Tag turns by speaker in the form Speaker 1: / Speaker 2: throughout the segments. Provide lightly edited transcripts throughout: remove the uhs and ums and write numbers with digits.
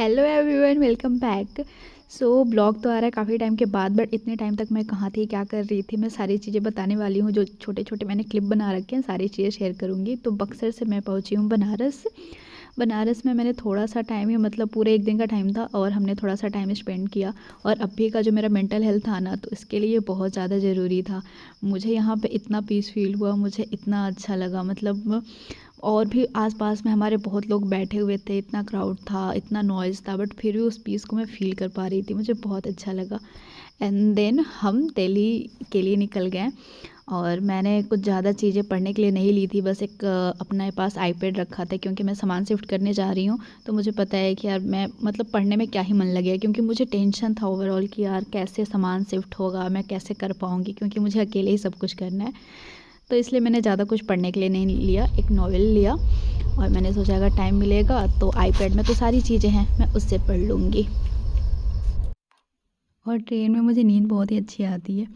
Speaker 1: Hello everyone, welcome back. Blog तो आ रहा है काफ़ी टाइम के बाद, बट इतने टाइम तक मैं कहाँ थी, क्या कर रही थी, मैं सारी चीज़ें बताने वाली हूँ। जो छोटे छोटे मैंने क्लिप बना रखे हैं, सारी चीज़ें शेयर करूँगी। तो बक्सर से मैं पहुँची हूँ बनारस। बनारस में मैंने थोड़ा सा टाइम ही, मतलब पूरे एक दिन का टाइम था, और हमने थोड़ा सा टाइम स्पेंड किया। और अभी का जो मेरा मेंटल हेल्थ था ना, तो इसके लिए बहुत ज़्यादा ज़रूरी था। मुझे यहाँ पे इतना पीस फील हुआ, मुझे इतना अच्छा लगा। मतलब और भी आसपास में हमारे बहुत लोग बैठे हुए थे, इतना क्राउड था, इतना नॉइज़ था, बट फिर भी उस पीस को मैं फ़ील कर पा रही थी। मुझे बहुत अच्छा लगा। एंड देन हम दिल्ली के लिए निकल गए। और मैंने कुछ ज़्यादा चीज़ें पढ़ने के लिए नहीं ली थी, बस एक अपने पास आईपैड रखा था, क्योंकि मैं सामान शिफ्ट करने जा रही हूँ। तो मुझे पता है कि यार मैं मतलब पढ़ने में क्या ही मन लगेगा, क्योंकि मुझे टेंशन था ओवरऑल कि यार कैसे सामान शिफ्ट होगा, मैं कैसे कर पाऊँगी, क्योंकि मुझे अकेले ही सब कुछ करना है। तो इसलिए मैंने ज़्यादा कुछ पढ़ने के लिए नहीं लिया, एक नॉवेल लिया। और मैंने सोचा अगर टाइम मिलेगा तो आईपैड में तो सारी चीज़ें हैं, मैं उससे पढ़ लूँगी। और ट्रेन में मुझे नींद बहुत ही अच्छी आती है।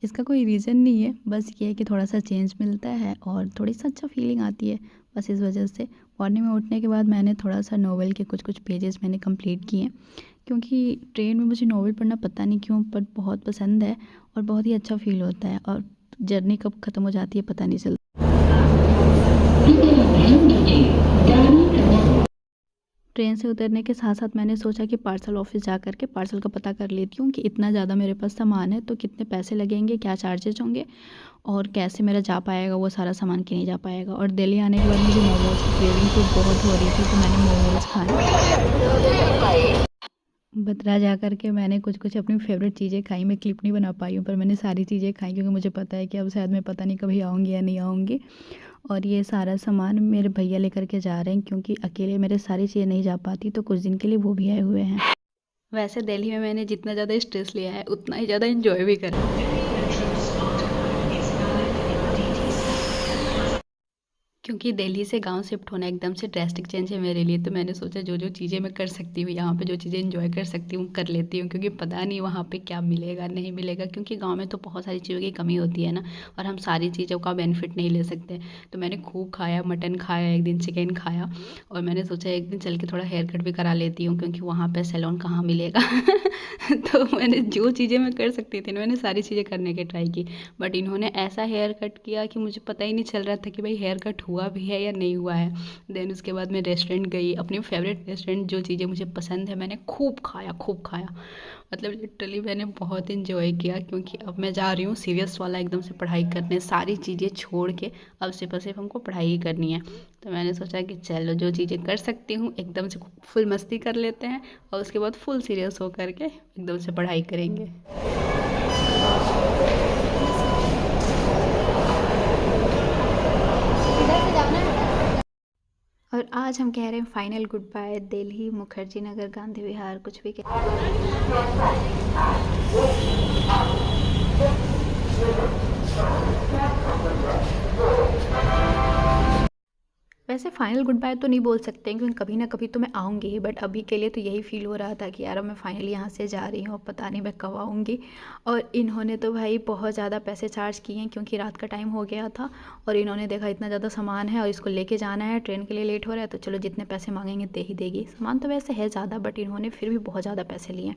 Speaker 1: इसका कोई रीज़न नहीं है, बस ये है कि थोड़ा सा चेंज मिलता है और थोड़ी सा अच्छा फीलिंग आती है, बस इस वजह से। मॉर्निंग में उठने के बाद मैंने थोड़ा सा नॉवेल के कुछ कुछ पेजेस मैंने कंप्लीट किए, क्योंकि ट्रेन में मुझे नॉवेल पढ़ना पता नहीं क्यों पर बहुत पसंद है। और बहुत ही अच्छा फील होता है, और जर्नी कब ख़त्म हो जाती है पता नहीं चलता। ट्रेन से उतरने के साथ साथ मैंने सोचा कि पार्सल ऑफिस जा कर के पार्सल का पता कर लेती हूँ कि इतना ज़्यादा मेरे पास सामान है तो कितने पैसे लगेंगे, क्या चार्जेज होंगे, और कैसे मेरा जा पाएगा वो सारा सामान कि नहीं जा पाएगा। और दिल्ली आने के बाद मुझे मोमोज़ की क्रेविंग तो बहुत हो रही थी, तो मैंने मोमोज़ खाए। बतरा जा कर के मैंने कुछ कुछ अपनी फेवरेट चीज़ें खाई। मैं क्लिप नहीं बना पाई हूँ, पर मैंने सारी चीज़ें खाई, क्योंकि मुझे पता है कि अब शायद मैं पता नहीं कभी आऊँगी या नहीं आऊँगी। और ये सारा सामान मेरे भैया लेकर के जा रहे हैं, क्योंकि अकेले मेरे सारी चीज़ें नहीं जा पाती, तो कुछ दिन के लिए वो भी आए हुए हैं। वैसे दिल्ली में मैंने जितना ज़्यादा स्ट्रेस लिया है, उतना ही ज़्यादा एंजॉय भी करा है। क्योंकि दिल्ली से गांव शिफ्ट होना एकदम से ड्रास्टिक चेंज है मेरे लिए, तो मैंने सोचा जो जो चीज़ें मैं कर सकती हूँ यहाँ पे, जो चीज़ें एंजॉय कर सकती हूँ कर लेती हूँ, क्योंकि पता नहीं वहाँ पे क्या मिलेगा नहीं मिलेगा, क्योंकि गांव में तो बहुत सारी चीज़ों की कमी होती है ना, और हम सारी चीज़ों का बेनिफिट नहीं ले सकते। तो मैंने खूब खाया, मटन खाया, एक दिन चिकन खाया। और मैंने सोचा एक दिन चल के थोड़ा हेयर कट भी करा लेती हूँ, क्योंकि वहाँ पर सैलून कहाँ मिलेगा। तो मैंने जो चीज़ें मैं कर सकती थी ना, मैंने सारी चीज़ें करने की ट्राई की। बट इन्होंने ऐसा हेयर कट किया कि मुझे पता ही नहीं चल रहा था कि भाई हेयर कट हुआ भी है या नहीं हुआ है। देन उसके बाद मैं रेस्टोरेंट गई, अपनी फेवरेट रेस्टोरेंट, जो चीज़ें मुझे पसंद है मैंने खूब खाया खूब खाया। मतलब लिटरली मैंने बहुत इन्जॉय किया, क्योंकि अब मैं जा रही हूँ सीरियस वाला एकदम से पढ़ाई करने, सारी चीज़ें छोड़ के अब सिर्फ हमको पढ़ाई ही करनी है। तो मैंने सोचा कि चलो जो चीज़ें कर सकती हूँ एकदम से फुल मस्ती कर लेते हैं, और उसके बाद फुल सीरियस होकर के एकदम से पढ़ाई करेंगे। और आज हम कह रहे हैं final goodbye Delhi, Mukherjee Nagar, Gandhi Vihar, कुछ भी कह। वैसे फाइनल गुड बाय तो नहीं बोल सकते हैं, क्योंकि कभी ना कभी तो मैं आऊँगी ही, बट अभी के लिए तो यही फील हो रहा था कि यार अब मैं फाइनली यहाँ से जा रही हूँ, अब पता नहीं मैं कब आऊँगी। और इन्होंने तो भाई बहुत ज़्यादा पैसे चार्ज किए हैं, क्योंकि रात का टाइम हो गया था। और इन्होंने देखा इतना ज़्यादा सामान है और इसको लेके जाना है, ट्रेन के लिए लेट हो रहा है, तो चलो जितने पैसे मांगेंगे दे ही देगी। सामान तो वैसे है ज़्यादा, बट इन्होंने फिर भी बहुत ज़्यादा पैसे लिए।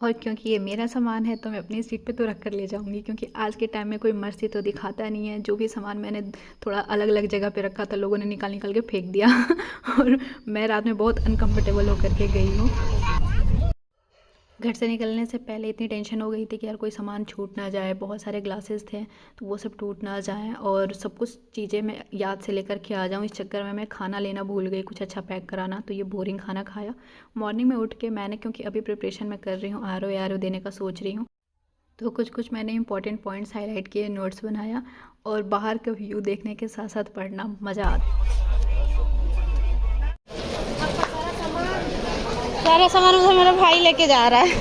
Speaker 1: और क्योंकि ये मेरा सामान है तो मैं अपनी सीट पे तो रख कर ले जाऊंगी, क्योंकि आज के टाइम में कोई मर्जी तो दिखाता नहीं है। जो भी सामान मैंने थोड़ा अलग अलग जगह पे रखा था, लोगों ने निकाल निकाल के फेंक दिया। और मैं रात में बहुत अनकंफर्टेबल होकर के गई हूँ। घर से निकलने से पहले इतनी टेंशन हो गई थी कि यार कोई सामान छूट ना जाए, बहुत सारे ग्लासेस थे तो वो सब टूट ना जाए, और सब कुछ चीज़ें मैं याद से लेकर के आ जाऊँ। इस चक्कर में मैं खाना लेना भूल गई, कुछ अच्छा पैक कराना, तो ये बोरिंग खाना खाया। मॉर्निंग में उठ के मैंने, क्योंकि अभी प्रिपरेशन मैं कर रही हूँ, आर ओ देने का सोच रही हूँ, तो कुछ कुछ मैंने इंपॉर्टेंट पॉइंट्स हाईलाइट किए, नोट्स बनाया। और बाहर का व्यू देखने के साथ साथ पढ़ना मज़ा आता।
Speaker 2: सारा सामान उधर मेरा भाई लेके जा रहा है।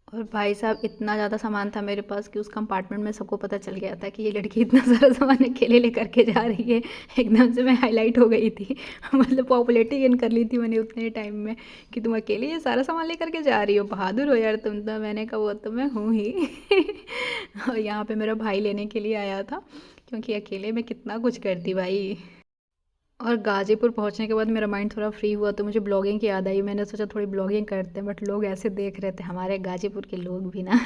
Speaker 1: और भाई साहब इतना ज़्यादा सामान था मेरे पास कि उस कंपार्टमेंट में सबको पता चल गया था कि ये लड़की इतना सारा सामान अकेले लेकर के जा रही है। एकदम से मैं हाईलाइट हो गई थी। मतलब पॉपुलैरिटी गेन कर ली थी मैंने उतने टाइम में, कि तुम अकेले ये सारा सामान लेकर के जा रही हो, बहादुर हो यार तुम तो। मैंने कहा वो तो मैं हूँ ही। और यहाँ पे मेरा भाई लेने के लिए आया था, क्योंकि अकेले मैं कितना कुछ करती भाई। और गाज़ीपुर पहुँचने के बाद मेरा माइंड थोड़ा फ्री हुआ तो मुझे ब्लॉगिंग की याद आई। मैंने सोचा थोड़ी ब्लॉगिंग करते हैं, बट लोग ऐसे देख रहे थे, हमारे गाज़ीपुर के लोग भी ना।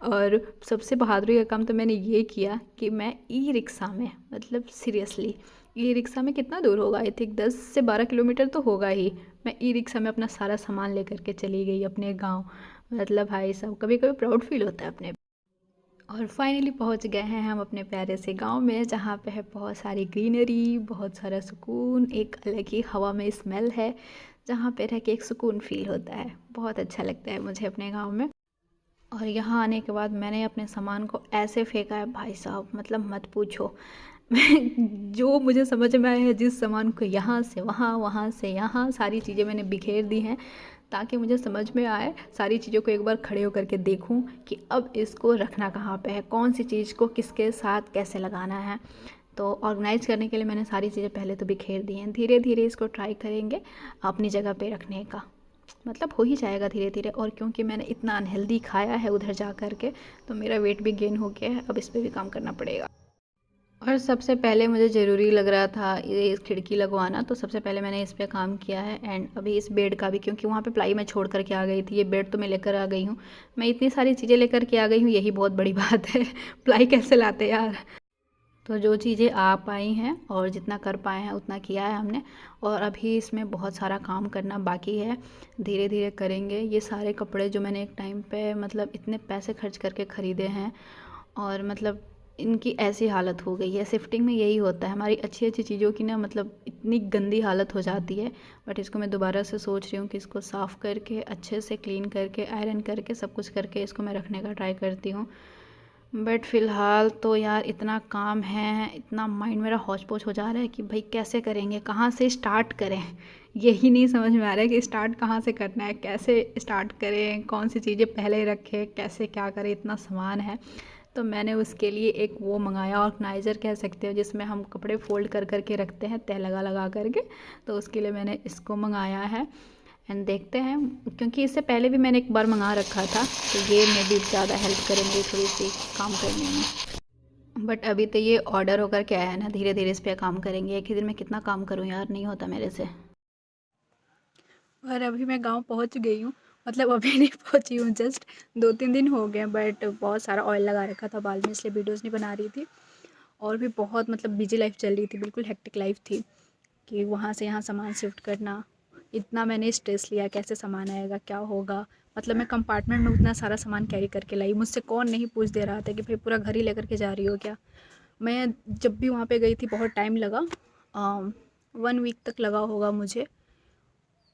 Speaker 1: और सबसे बहादुरी का काम तो मैंने ये किया कि मैं ई रिक्शा में, मतलब सीरियसली, ई रिक्शा में कितना दूर होगा, आई थिंक 10 से 12 किलोमीटर तो होगा ही। मैं ई रिक्शा में अपना सारा सामान लेकर के चली गई अपने गाँव। मतलब भाई साहब, कभी कभी प्राउड फील होता है अपने। और फाइनली पहुंच गए हैं हम अपने प्यारे से गांव में, जहाँ पे है बहुत सारी ग्रीनरी, बहुत सारा सुकून, एक अलग ही हवा में स्मेल है, जहाँ पे रह के एक सुकून फील होता है। बहुत अच्छा लगता है मुझे अपने गांव में। और यहाँ आने के बाद मैंने अपने सामान को ऐसे फेंका है भाई साहब, मतलब मत पूछो। जो मुझे समझ में आया है, जिस सामान को यहाँ से वहाँ, वहाँ से यहाँ, सारी चीज़ें मैंने बिखेर दी हैं, ताकि मुझे समझ में आए, सारी चीज़ों को एक बार खड़े होकर के देखूं कि अब इसको रखना कहाँ पे है, कौन सी चीज़ को किसके साथ कैसे लगाना है। तो ऑर्गेनाइज करने के लिए मैंने सारी चीज़ें पहले तो बिखेर दी हैं। धीरे धीरे इसको ट्राई करेंगे अपनी जगह पे रखने का, मतलब हो ही जाएगा धीरे धीरे। और क्योंकि मैंने इतना अनहेल्दी खाया है उधर जा कर के, तो मेरा वेट भी गेन हो गया है, अब इस पर भी काम करना पड़ेगा। और सबसे पहले मुझे ज़रूरी लग रहा था ये खिड़की लगवाना, तो सबसे पहले मैंने इस पे काम किया है। एंड अभी इस बेड का भी, क्योंकि वहाँ पे प्लाई मैं छोड़ कर के आ गई थी, ये बेड तो मैं लेकर आ गई हूँ। मैं इतनी सारी चीज़ें लेकर के आ गई हूँ, यही बहुत बड़ी बात है। प्लाई कैसे लाते यार। तो जो चीज़ें आ पाई हैं और जितना कर पाए हैं उतना किया है हमने। और अभी इसमें बहुत सारा काम करना बाकी है, धीरे धीरे करेंगे। ये सारे कपड़े जो मैंने एक टाइम पे, मतलब इतने पैसे खर्च करके ख़रीदे हैं, और मतलब इनकी ऐसी हालत हो गई है। शिफ्टिंग में यही होता है, हमारी अच्छी अच्छी चीज़ों की ना, मतलब इतनी गंदी हालत हो जाती है। बट इसको मैं दोबारा से सोच रही हूँ कि इसको साफ़ करके, अच्छे से क्लीन करके, आयरन करके, सब कुछ करके इसको मैं रखने का ट्राई करती हूँ। बट फ़िलहाल तो यार इतना काम है, इतना माइंड मेरा हौच पौच हो जा रहा है कि भाई कैसे करेंगे, कहाँ से स्टार्ट करें। यही नहीं समझ में आ रहा है कि स्टार्ट कहाँ से करना है, कैसे स्टार्ट करें, कौन सी चीज़ें पहले रखें, कैसे क्या करें, इतना सामान है। तो मैंने उसके लिए एक वो मंगाया, ऑर्गेनाइज़र कह सकते हो, जिसमें हम कपड़े फ़ोल्ड कर कर के रखते हैं, तह लगा लगा करके। तो उसके लिए मैंने इसको मंगाया है। एंड देखते हैं, क्योंकि इससे पहले भी मैंने एक बार मंगा रखा था, तो ये मे भी ज़्यादा हेल्प करेंगे थोड़ी सी काम करने में। बट अभी तो ये ऑर्डर होकर के आया है ना, धीरे धीरे इस पर काम करेंगे। एक ही दिन में कितना काम करूँ यार, नहीं होता मेरे से। और अभी मैं गांव पहुंच गई हूँ, मतलब अभी नहीं पहुंची हूँ, जस्ट 2-3 दिन हो गए। बट बहुत सारा ऑयल लगा रखा था बाल में, इसलिए वीडियोज़ नहीं बना रही थी। और भी बहुत, मतलब बिजी लाइफ चल रही थी, बिल्कुल हेक्टिक लाइफ थी, कि वहाँ से यहाँ सामान शिफ्ट करना। इतना मैंने स्ट्रेस लिया, कैसे सामान आएगा, क्या होगा। मतलब मैं कंपार्टमेंट में उतना सारा सामान कैरी करके लाई, मुझसे कौन नहीं पूछ दे रहा था कि भाई पूरा घर ही लेकर के जा रही हो क्या। मैं जब भी वहाँ पे गई थी बहुत टाइम लगा, 1 वीक तक लगा होगा मुझे।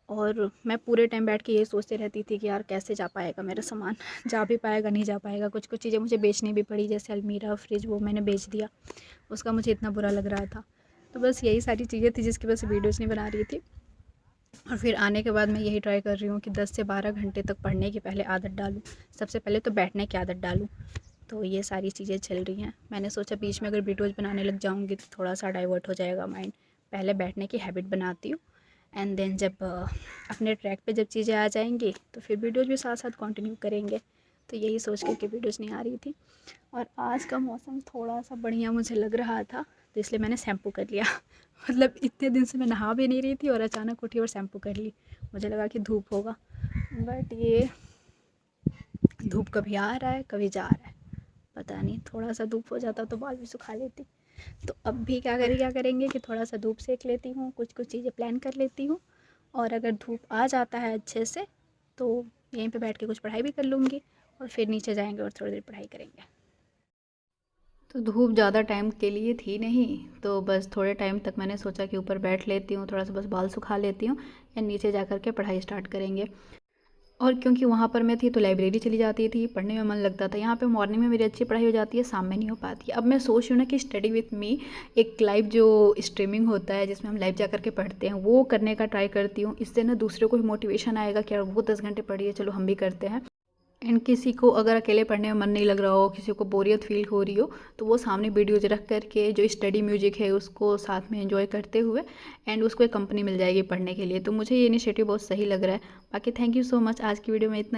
Speaker 1: और मैं पूरे टाइम बैठ के यही सोचते रहती थी कि यार कैसे जा पाएगा मेरा सामान। जा भी पाएगा, नहीं जा पाएगा। कुछ कुछ चीज़ें मुझे बेचनी भी पड़ी, जैसे अलमीरा, फ्रिज, वो मैंने बेच दिया, उसका मुझे इतना बुरा लग रहा था। तो बस यही सारी चीज़ें थी जिसकी वजह से वीडियोज़ नहीं बना रही थी। और फिर आने के बाद मैं यही ट्राई कर रही हूँ कि 10 से 12 घंटे तक पढ़ने की पहले आदत डालूँ। सबसे पहले तो बैठने की आदत डालूँ। तो ये सारी चीज़ें चल रही हैं। मैंने सोचा बीच में अगर वीडियोज़ बनाने लग जाऊँगी तो थोड़ा सा डाइवर्ट हो जाएगा माइंड। पहले बैठने की हैबिट बनाती हूँ, एंड देन जब अपने ट्रैक पे जब चीज़ें आ जाएंगी तो फिर वीडियोज़ भी साथ साथ कंटिन्यू करेंगे। तो यही सोच कर के वीडियोज़ नहीं आ रही थी। और आज का मौसम थोड़ा सा बढ़िया मुझे लग रहा था, तो इसलिए मैंने शैम्पू कर लिया। मतलब इतने दिन से मैं नहा भी नहीं रही थी और अचानक उठी और शैम्पू कर ली। मुझे लगा कि धूप होगा, बट ये धूप कभी आ रहा है कभी जा रहा है, पता नहीं। थोड़ा सा धूप हो जाता तो बाल भी सुखा लेती। तो अब भी क्या करेंगे कि थोड़ा सा धूप सेक लेती हूँ, कुछ कुछ चीज़ें प्लान कर लेती हूँ। और अगर धूप आ जाता है अच्छे से तो यहीं पे बैठ के कुछ पढ़ाई भी कर लूँगी, और फिर नीचे जाएंगे और थोड़ी देर पढ़ाई करेंगे। तो धूप ज़्यादा टाइम के लिए थी नहीं, तो बस थोड़े टाइम तक मैंने सोचा कि ऊपर बैठ लेती हूँ, थोड़ा सा बस बाल सुखा लेती हूँ, या नीचे जा कर के पढ़ाई स्टार्ट करेंगे। और क्योंकि वहाँ पर मैं थी तो लाइब्रेरी चली जाती थी, पढ़ने में मन लगता था। यहाँ पे मॉर्निंग में मेरी अच्छी पढ़ाई हो जाती है, शाम में नहीं हो पाती है। अब मैं सोच रही हूँ ना कि स्टडी विथ मी, एक लाइव जो स्ट्रीमिंग होता है जिसमें हम लाइव जा कर के पढ़ते हैं, वो करने का ट्राई करती हूँ। इससे ना दूसरों को भी मोटिवेशन आएगा कि यार वो 10 घंटे पढ़िए, चलो हम भी करते हैं। एंड किसी को अगर अकेले पढ़ने में मन नहीं लग रहा हो, किसी को बोरियत फील हो रही हो, तो वो सामने वीडियोज रख करके जो स्टडी म्यूजिक है उसको साथ में एंजॉय करते हुए, एंड उसको एक कंपनी मिल जाएगी पढ़ने के लिए। तो मुझे ये इनिशिएटिव बहुत सही लग रहा है। बाकी थैंक यू सो मच, आज की वीडियो में इतना ही।